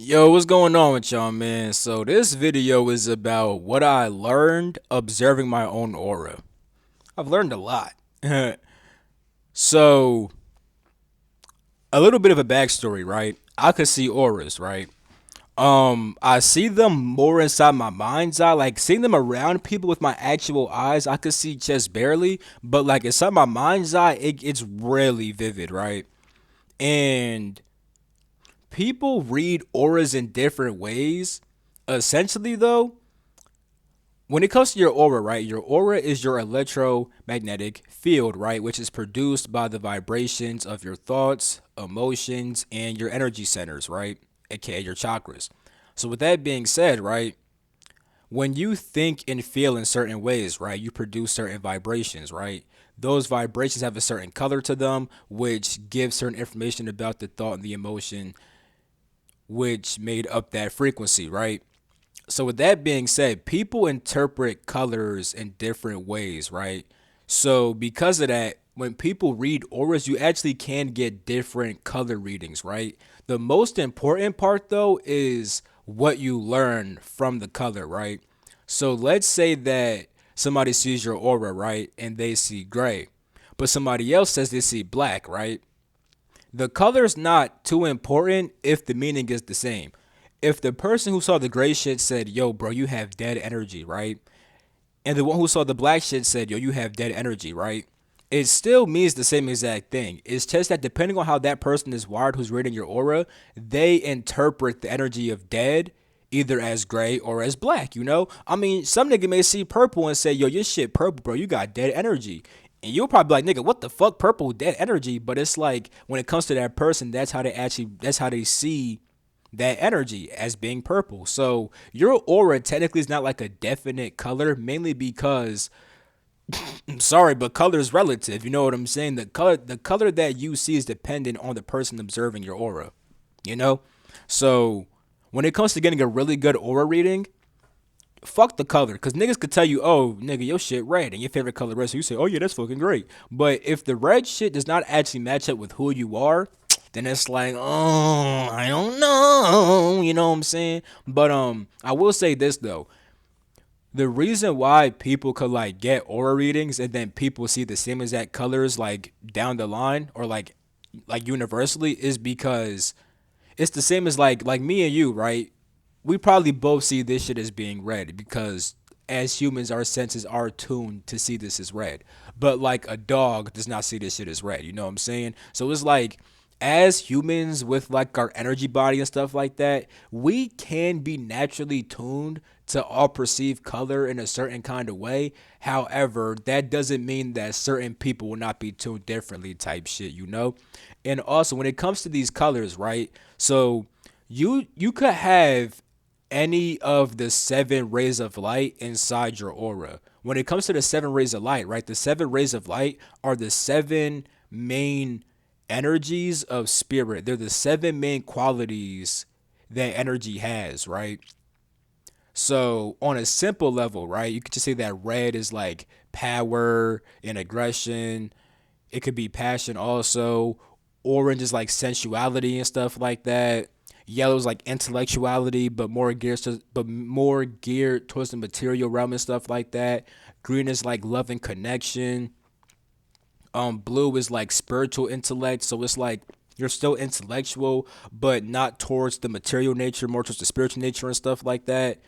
Yo, what's going on with y'all, man? So this video is about what I learned observing my own aura. I've learned a lot. So, a little bit of a backstory, right? I could see auras, right? I see them more inside my mind's eye. Like seeing them around people with my actual eyes, I could see just barely. But like inside my mind's eye, it's really vivid, right? And people read auras in different ways. Essentially, though, when it comes to your aura, right, your aura is your electromagnetic field, right, which is produced by the vibrations of your thoughts, emotions, and your energy centers, right, aka your chakras. So, with that being said, right, when you think and feel in certain ways, right, you produce certain vibrations, right? Those vibrations have a certain color to them, which gives certain information about the thought and the emotion, which made up that frequency, right? So with that being said, people interpret colors in different ways, right? So because of that, when people read auras, you actually can get different color readings, right? The most important part though is what you learn from the color, right? So let's say that somebody sees your aura, right? And they see gray. But somebody else says they see black, right? The color's not too important if the meaning is the same. If the person who saw the gray shit said, "Yo, bro, you have dead energy," right? And the one who saw the black shit said, "Yo, you have dead energy," right? It still means the same exact thing. It's just that depending on how that person is wired who's reading your aura, they interpret the energy of dead either as gray or as black, you know? I mean, some nigga may see purple and say, "Yo, your shit purple, bro. You got dead energy." And you'll probably be like, "Nigga, what the fuck, purple, dead energy?" But it's like when it comes to that person, that's how they see that energy as being purple. So your aura technically is not like a definite color, mainly because I'm sorry, but color is relative. You know what I'm saying? The color that you see is dependent on the person observing your aura. You know? So when it comes to getting a really good aura reading, fuck the color. Cause niggas could tell you, "Oh, nigga, your shit red and your favorite color red." So you say, "Oh yeah, that's fucking great." But if the red shit does not actually match up with who you are, then it's like, "Oh, I don't know." You know what I'm saying? But I will say this though. The reason why people could like get aura readings and then people see the same exact colors like down the line or like universally is because it's the same as like me and you, right? We probably both see this shit as being red because as humans our senses are tuned to see this as red. But like a dog does not see this shit as red, you know what I'm saying? So it's like as humans with like our energy body and stuff like that, we can be naturally tuned to all perceive color in a certain kind of way. However, that doesn't mean that certain people will not be tuned differently type shit, you know? And also when it comes to these colors, right? So you could have any of the seven rays of light inside your aura. When it comes to the seven rays of light, right? The seven rays of light are the seven main energies of spirit. They're the seven main qualities that energy has, right? So, on a simple level, right, you could just say that red is like power and aggression. It could be passion also. Orange is like sensuality and stuff like that. Yellow is like intellectuality, but more geared towards the material realm and stuff like that. Green is like love and connection. Blue is like spiritual intellect, so it's like you're still intellectual but not towards the material nature, more towards the spiritual nature and stuff like that.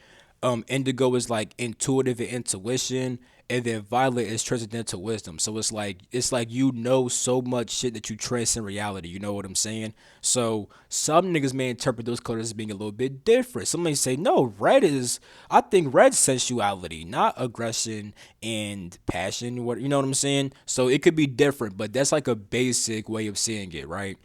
Indigo is like intuitive and intuition, and then violet is transcendental wisdom. So it's like you know so much shit that you transcend reality. You know what I'm saying? So some niggas may interpret those colors as being a little bit different. Some may say no, red is. I think red's sensuality, not aggression and passion. What you know what I'm saying? So it could be different, but that's like a basic way of seeing it, right?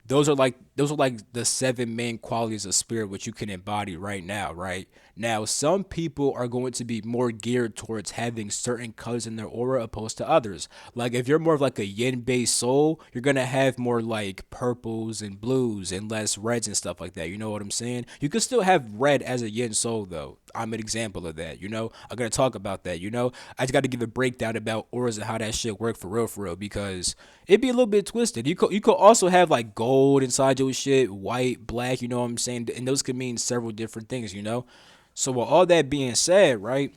Those are like the seven main qualities of spirit which you can embody right now, right? Now some people are going to be more geared towards having certain colors in their aura opposed to others. Like if you're more of like a yin based soul, you're gonna have more like purples and blues and less reds and stuff like that. You know what I'm saying? You can still have red as a yin soul though. I'm an example of that, you know? I'm gonna talk about that, you know? I just gotta give a breakdown about auras and how that shit work for real, because it'd be a little bit twisted. You could also have like gold gold inside your shit, white, black, you know what I'm saying? And those could mean several different things, you know? So with all that being said, right,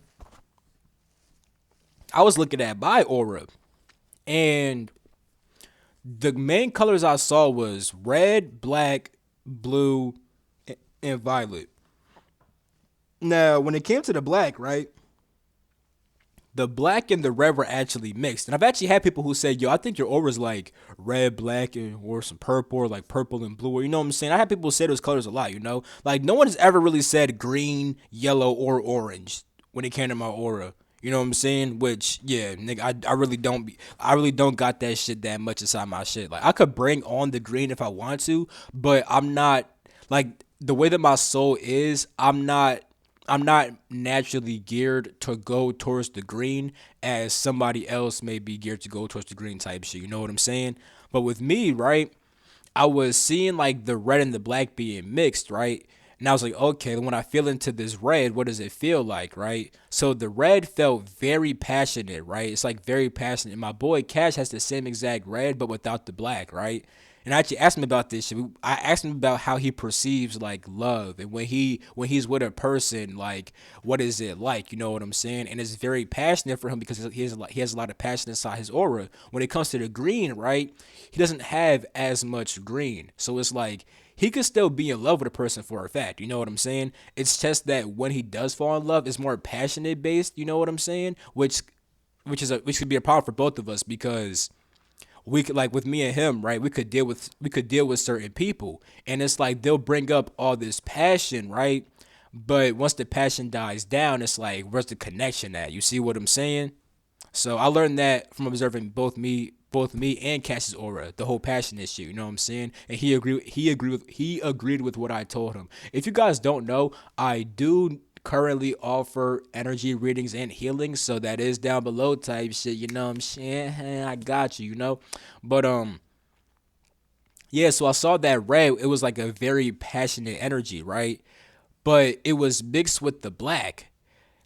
I was looking at my aura, and the main colors I saw was red, black, blue, and violet. Now, when it came to the black, right, the black and the red were actually mixed. And I've actually had people who said, yo, I think your aura's like red, black, and or some purple, or like purple and blue, or you know what I'm saying? I had people say those colors a lot, you know? Like no one's ever really said green, yellow, or orange when it came to my aura. You know what I'm saying? Which, yeah, nigga, I really don't got that shit that much inside my shit. Like I could bring on the green if I want to, but I'm not like the way that my soul is, I'm not naturally geared to go towards the green as somebody else may be geared to go towards the green type shit. You know what I'm saying? But with me, right, I was seeing like the red and the black being mixed, right? And I was like, okay, when I feel into this red, what does it feel like, right? So the red felt very passionate, right? It's like very passionate. And my boy Cash has the same exact red, but without the black, right? And I actually asked him about this shit. I asked him about how he perceives like love, and when he's with a person, like what is it like? You know what I'm saying? And it's very passionate for him because he has a lot of passion inside his aura. When it comes to the green, right? He doesn't have as much green, so it's like he could still be in love with a person for a fact. You know what I'm saying? It's just that when he does fall in love, it's more passionate based. You know what I'm saying? Which could be a problem for both of us because we could like with me and him, right? We could deal with certain people, and it's like they'll bring up all this passion, right? But once the passion dies down, it's like where's the connection at? You see what I'm saying? So I learned that from observing both me and Cash's aura, the whole passion issue. You know what I'm saying? And he agreed with what I told him. If you guys don't know, I do currently offer energy readings and healing, so that is down below type shit. You know what I'm saying? I got you. You know, but yeah. So I saw that red. It was like a very passionate energy, right? But it was mixed with the black.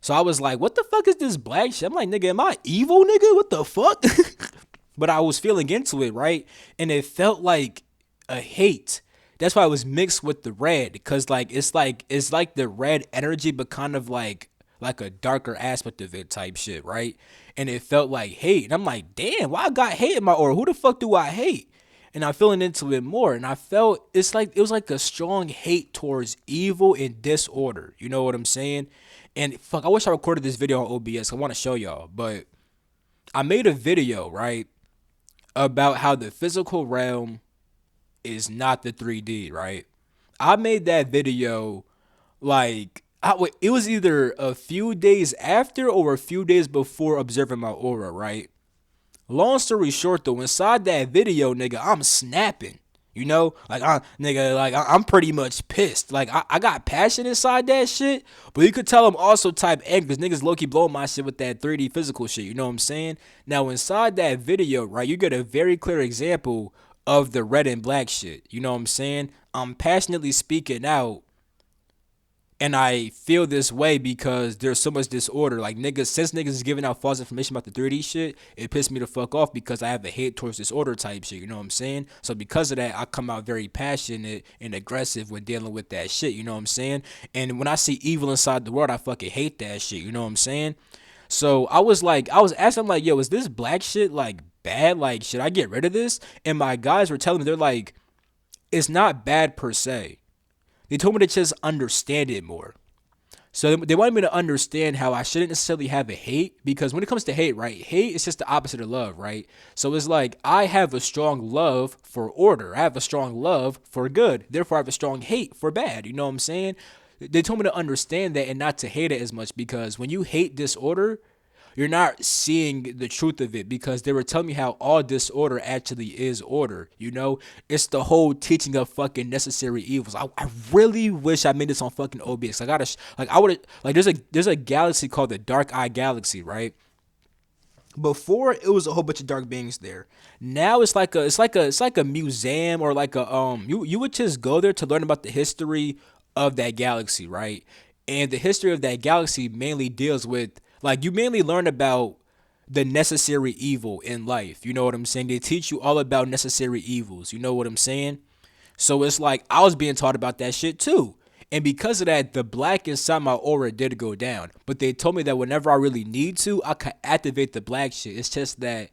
So I was like, what the fuck is this black shit? I'm like, nigga, am I evil, nigga? What the fuck? But I was feeling into it, right? And it felt like a hate. That's why it was mixed with the red, because like it's like the red energy, but kind of like a darker aspect of it type shit, right? And it felt like hate. And I'm like, damn, why I got hate in my aura? Who the fuck do I hate? And I'm feeling into it more, and I felt it was like a strong hate towards evil and disorder. You know what I'm saying? And fuck, I wish I recorded this video on OBS. I want to show y'all, but I made a video, right, about how the physical realm is not the 3D, right? I made that video like it was either a few days after or a few days before observing my aura, right? Long story short, though, inside that video, nigga, I'm snapping. You know, I'm pretty much pissed. Like I got passion inside that shit, but you could tell I'm also type angry because niggas low key blowing my shit with that 3D physical shit. You know what I'm saying? Now inside that video, right, you get a very clear example of the red and black shit. You know what I'm saying? I'm passionately speaking out, and I feel this way because there's so much disorder. Like niggas, since niggas is giving out false information about the 3D shit, it pissed me the fuck off because I have a hate towards disorder type shit. You know what I'm saying? So because of that, I come out very passionate and aggressive when dealing with that shit. You know what I'm saying? And when I see evil inside the world, I fucking hate that shit. You know what I'm saying? So I was asking, like, yo, is this black shit like bad? Like, should I get rid of this? And my guys were telling me, they're like, it's not bad per se. They told me to just understand it more. So they wanted me to understand how I shouldn't necessarily have a hate, because when it comes to hate, right? Hate is just the opposite of love, right? So it's like I have a strong love for order. I have a strong love for good. Therefore, I have a strong hate for bad. You know what I'm saying? They told me to understand that and not to hate it as much, because when you hate disorder, you're not seeing the truth of it, because they were telling me how all disorder actually is order. You know, it's the whole teaching of fucking necessary evils. I really wish I made this on fucking OBS. I gotta like I would like there's a galaxy called the Dark Eye Galaxy, right? Before it was a whole bunch of dark beings there. Now it's like a museum, or like a you would just go there to learn about the history of that galaxy, right? And the history of that galaxy mainly deals with, like, you mainly learn about the necessary evil in life. You know what I'm saying? They teach you all about necessary evils. You know what I'm saying? So it's like I was being taught about that shit too. And because of that, the black inside my aura did go down. But they told me that whenever I really need to, I can activate the black shit. It's just that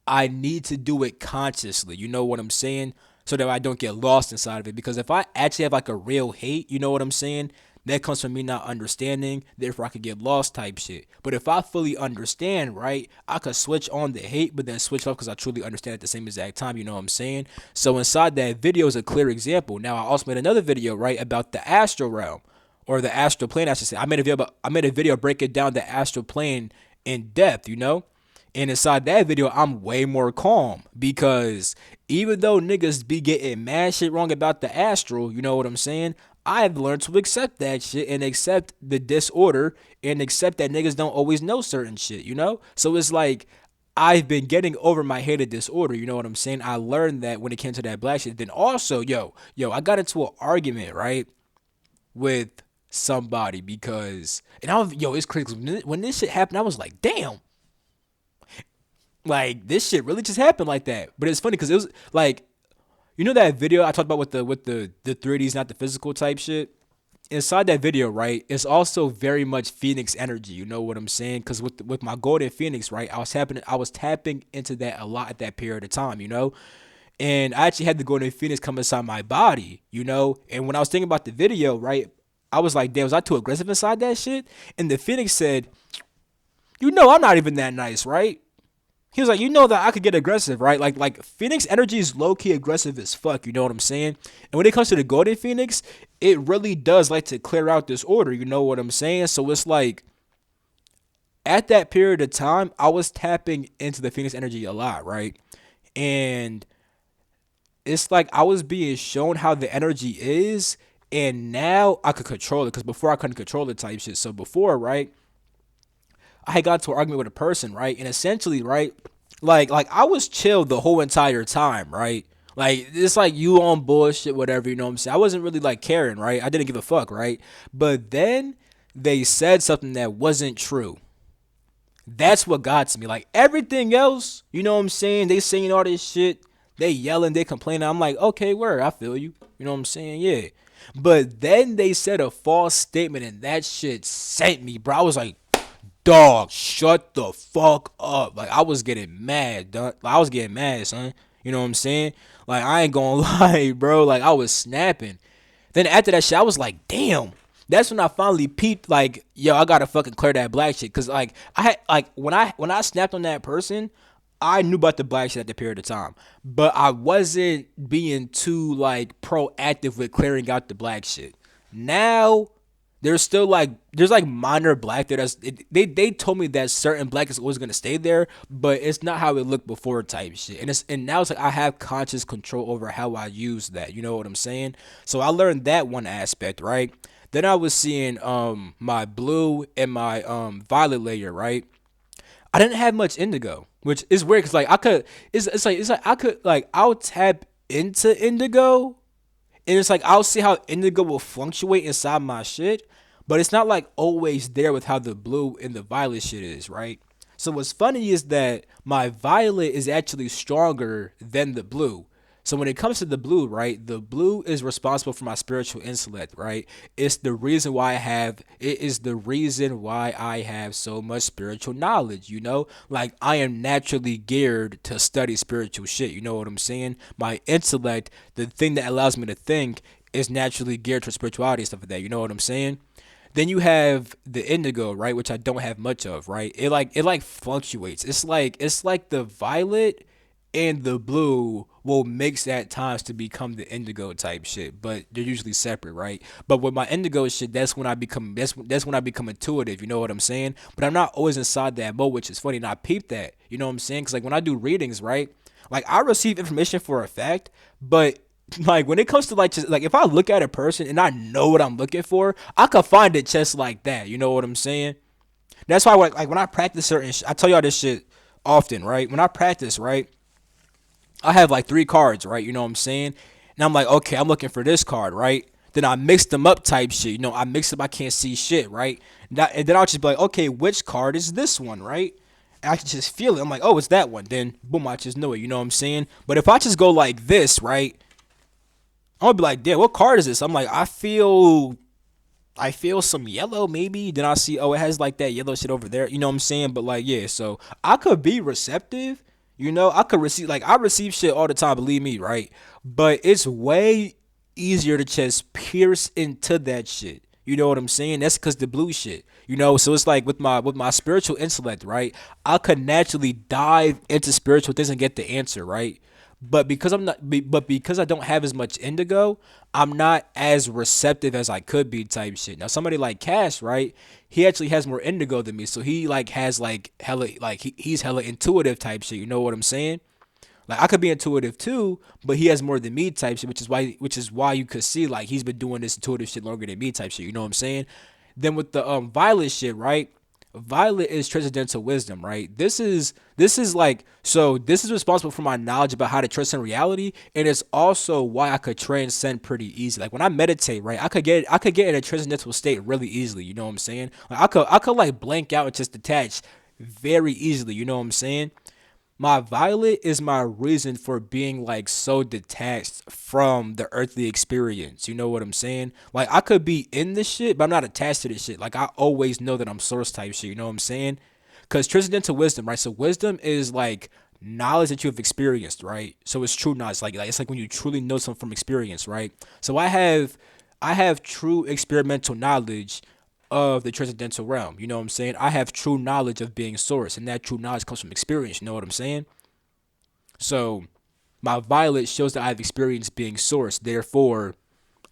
I need to do it consciously. You know what I'm saying? So that I don't get lost inside of it. Because if I actually have like a real hate, you know what I'm saying? That comes from me not understanding, therefore I could get lost type shit. But if I fully understand, right, I could switch on the hate, but then switch off because I truly understand at the same exact time, you know what I'm saying? So inside that video is a clear example. Now I also made another video, right, about the astral realm or the astral plane, I should say. I made a video breaking down the astral plane in depth, you know? And inside that video, I'm way more calm because even though niggas be getting mad shit wrong about the astral, you know what I'm saying? I've learned to accept that shit and accept the disorder and accept that niggas don't always know certain shit, you know? So it's like I've been getting over my hate of disorder, you know what I'm saying? I learned that when it came to that black shit. Then also, I got into an argument, right, with somebody because, and I was, it's crazy. 'Cause when this shit happened, I was like, damn, like this shit really just happened like that. But it's funny because it was like, you know that video I talked about with the 3Ds, not the physical type shit. Inside that video, right, it's also very much Phoenix energy. You know what I'm saying? Because with my golden Phoenix, right, I was tapping into that a lot at that period of time. You know, and I actually had the golden Phoenix come inside my body. You know, and when I was thinking about the video, right, I was like, damn, was I too aggressive inside that shit? And the Phoenix said, you know, I'm not even that nice, right? He was like, you know that I could get aggressive, right? Like Phoenix energy is low key aggressive as fuck. You know what I'm saying? And when it comes to the Golden Phoenix, it really does like to clear out this order. You know what I'm saying? So it's like at that period of time, I was tapping into the Phoenix energy a lot, right? And it's like I was being shown how the energy is, and now I could control it because before I couldn't control it type shit. So before, right? I had got to an argument with a person, right? And essentially, right, like I was chill the whole entire time, right? Like it's like you on bullshit, whatever, you know what I'm saying? I wasn't really like caring, right? I didn't give a fuck, right? But then they said something that wasn't true. That's what got to me. Like everything else, you know what I'm saying? They saying all this shit, they yelling, they complaining. I'm like, okay, word, I feel you. You know what I'm saying? Yeah. But then they said a false statement and that shit sent me, bro. I was like, dog, shut the fuck up. Like I was getting mad, dog. Like, I was getting mad, son. You know what I'm saying? Like I ain't gonna lie, bro. Like I was snapping. Then after that shit, I was like, damn. That's when I finally peeped. Like, yo, I gotta fucking clear that black shit. Cause like I had like when I snapped on that person, I knew about the black shit at the period of time, but I wasn't being too like proactive with clearing out the black shit. Now there's still like there's like minor black there. They told me that certain black is always gonna stay there, but it's not how it looked before type shit. And now it's like I have conscious control over how I use that. You know what I'm saying? So I learned that one aspect, right? Then I was seeing my blue and my violet layer, right? I didn't have much indigo, which is weird because like I could it's like I could like I'll tap into indigo and it's like I'll see how indigo will fluctuate inside my shit, but it's not like always there with how the blue and the violet shit is, right? So what's funny is that my violet is actually stronger than the blue. So when it comes to the blue, right, the blue is responsible for my spiritual intellect, right? It is the reason why I have so much spiritual knowledge, you know? Like I am naturally geared to study spiritual shit, you know what I'm saying? My intellect, the thing that allows me to think, is naturally geared to spirituality and stuff like that, you know what I'm saying? Then you have the indigo, right, which I don't have much of, right? It like fluctuates. It's like the violet and the blue will mix at times to become the indigo type shit, but they're usually separate, right? But with my indigo shit, that's when I become intuitive. You know what I'm saying? But I'm not always inside that mode, which is funny. And I peep that. You know what I'm saying? Because like when I do readings, right? Like I receive information for a fact, but like when it comes to like just like if I look at a person and I know what I'm looking for, I can find it just like that. You know what I'm saying? That's why like when I practice I tell y'all this shit often, right? When I practice, right? I have like three cards, right? You know what I'm saying? And I'm like, okay, I'm looking for this card, right? Then I mix them up type shit. You know, I mix them, I can't see shit, right? And then I'll just be like, okay, which card is this one, right? And I can just feel it. I'm like, oh, it's that one. Then boom, I just know it. You know what I'm saying? But if I just go like this, right? I'm gonna be like, damn, what card is this? I'm like, I feel some yellow maybe. Then I see, oh, it has like that yellow shit over there. You know what I'm saying? But like, yeah, so I could be receptive. I could receive, like, I receive shit all the time, believe me, right? But it's way easier to just pierce into that shit. You know what I'm saying? That's because the blue shit. So it's like with my spiritual intellect, right? I could naturally dive into spiritual things and get the answer, right? But because I don't have as much indigo, I'm not as receptive as I could be type shit. Now somebody like Cash, right? He actually has more indigo than me, so he like has like hella like he's hella intuitive type shit. You know what I'm saying? Like I could be intuitive too, but he has more than me type shit, which is why you could see like he's been doing this intuitive shit longer than me type shit. You know what I'm saying? Then with the violet shit, right? Violet is transcendental wisdom, right? This is like, so this is responsible for my knowledge about how to transcend reality, and it's also why I could transcend pretty easy. Like when I meditate, right? I could get in a transcendental state really easily. You know what I'm saying? Like I could like blank out and just detach very easily. You know what I'm saying? My violet is my reason for being like so detached from the earthly experience. You know what I'm saying? Like I could be in this shit, but I'm not attached to this shit. Like I always know that I'm source type shit. You know what I'm saying? Because transcendental wisdom, right? So wisdom is like knowledge that you have experienced, right? So it's true knowledge. Like it's like when you truly know something from experience, right? So I have true experimental knowledge of the transcendental realm. You know what I'm saying? I have true knowledge of being source, and that true knowledge comes from experience. You know what I'm saying? So my violet shows that I've experienced being source. Therefore,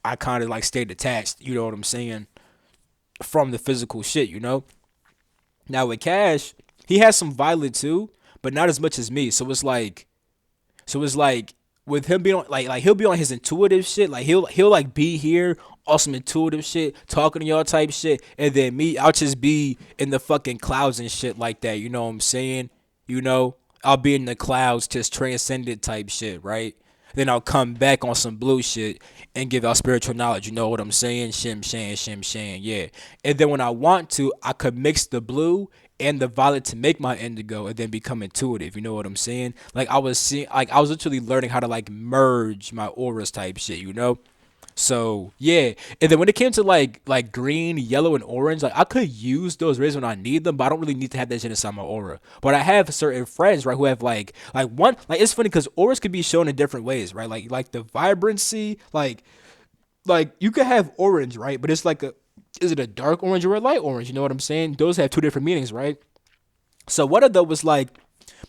I kind of like stay detached. You know what I'm saying? From the physical shit. Now with Cash, he has some violet too, but not as much as me. So it's like with him being on, like he'll be on his intuitive shit. Like he'll like be here on some intuitive shit, talking to y'all type shit, and then me, I'll just be in the fucking clouds and shit like that. You know what I'm saying? You know, I'll be in the clouds, just transcendent type shit, right? Then I'll come back on some blue shit and give out spiritual knowledge. You know what I'm saying? Shim shan, yeah. And then when I want to, I could mix the blue and the violet to make my indigo and then become intuitive. You know what I'm saying? Like I was literally learning how to like merge my auras type shit. So yeah, and then when it came to like green, yellow, and orange, like I could use those rays when I need them, but I don't really need to have that shit inside my aura. But I have certain friends, right, who have like one, like it's funny because auras could be shown in different ways, right? Like the vibrancy, like you could have orange, right? But it's like is it a dark orange or a light orange? You know what I'm saying? Those have two different meanings, right? So one of them was like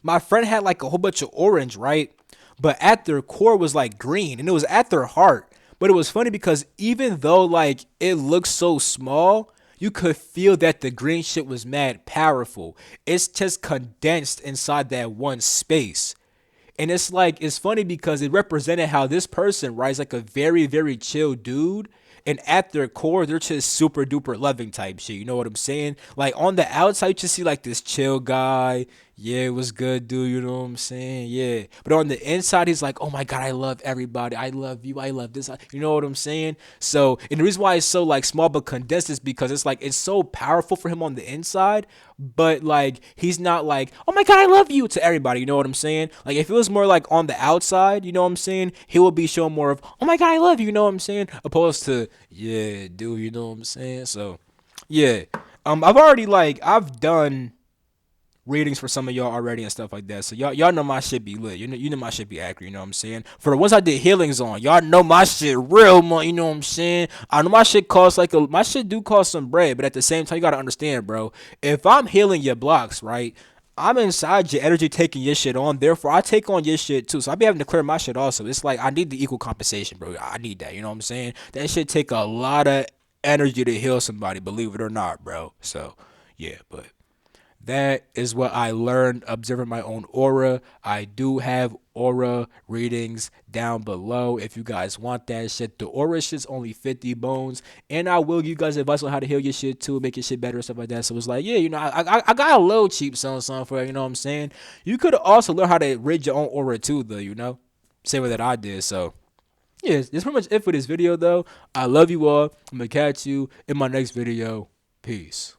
my friend had like a whole bunch of orange, right? But at their core was like green, and it was at their heart. But it was funny because even though like it looked so small, you could feel that the green shit was mad powerful. It's just condensed inside that one space. And it's funny because it represented how this person, right, is like a very, very chill dude. And at their core, they're just super duper loving type shit. You know what I'm saying? Like on the outside, you just see like this chill guy. Yeah, it was good, dude. You know what I'm saying? Yeah. But on the inside, he's like, oh my God, I love everybody. I love you. I love this. You know what I'm saying? So, and the reason why it's so like small but condensed is because it's like, it's so powerful for him on the inside, but like, he's not like, oh my God, I love you to everybody. You know what I'm saying? Like, if it was more like on the outside, you know what I'm saying? He will be showing more of, oh my God, I love you. You know what I'm saying? Opposed to, yeah, dude, you know what I'm saying? So, yeah. I've done readings for some of y'all already and stuff like that. So y'all know my shit be lit. You know my shit be accurate. You know what I'm saying? For the ones I did healings on, y'all know my shit real, man. You know what I'm saying? I know my shit costs my shit do cost some bread, but at the same time, you gotta understand, bro. If I'm healing your blocks, right? I'm inside your energy taking your shit on. Therefore, I take on your shit too. So I be having to clear my shit also. It's like I need the equal compensation, bro. I need that. You know what I'm saying? That shit take a lot of energy to heal somebody, believe it or not, bro. So yeah, but that is what I learned observing my own aura. I do have aura readings down below if you guys want that shit. The aura shit's only 50 bones. And I will give you guys advice on how to heal your shit too, make your shit better and stuff like that. So it's like, yeah, I got a little cheap something for it, you know what I'm saying? You could also learn how to read your own aura too, though. Same way that I did. So yeah, that's pretty much it for this video though. I love you all. I'm gonna catch you in my next video. Peace.